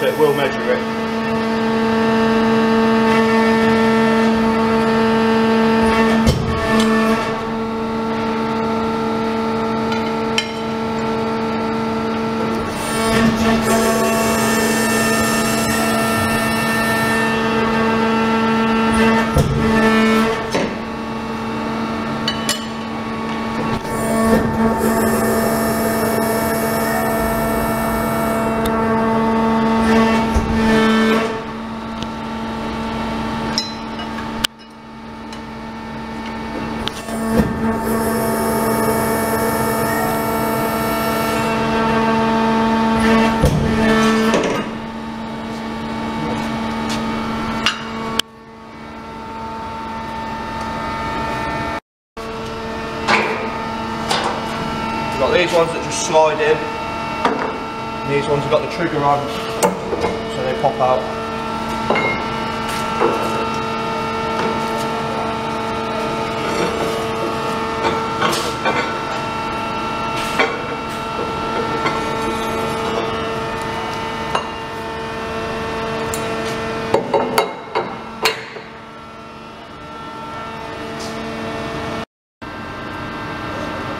so it will measure it. Got these ones that just slide in, and these ones have got the trigger on, so they pop out.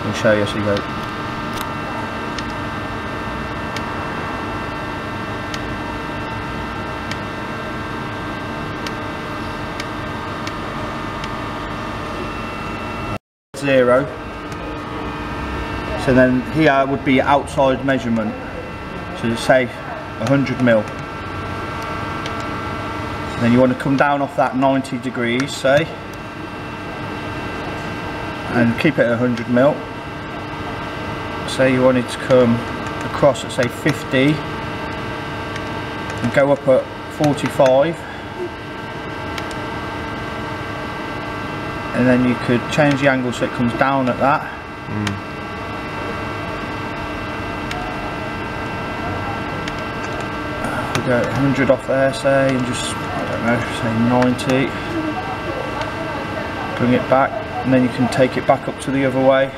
I'll show you as you go. Zero. So then here would be outside measurement. So say 100mm. Then you want to come down off that 90 degrees, say, and keep it at 100mm. Say you wanted to come across at say 50 and go up at 45. And then you could change the angle so it comes down at that. We go 100 off there, say, and just, I don't know, say 90. Bring it back, and then you can take it back up to the other way.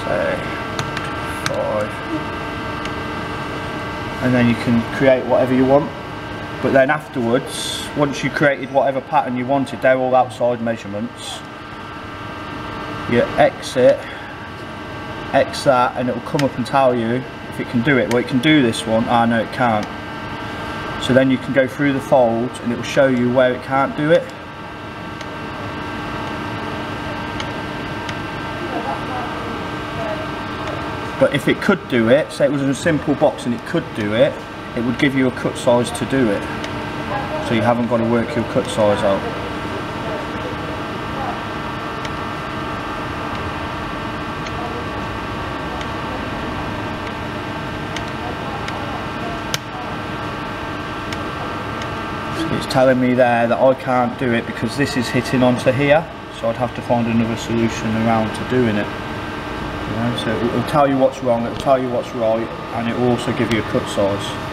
Say 5. And then you can create whatever you want. But then afterwards, once you created whatever pattern you wanted, they're all outside measurements. You X it, X that, and it will come up and tell you if it can do it. Well, it can do this one. Ah, no, it can't. So then you can go through the folds and it will show you where it can't do it. But if it could do it, say it was in a simple box and it could do it, it would give you a cut size to do it. So you haven't got to work your cut size out. So it's telling me there that I can't do it because this is hitting onto here, so I'd have to find another solution around to doing it. You know, so it will tell you what's wrong, it will tell you what's right, and it will also give you a cut size.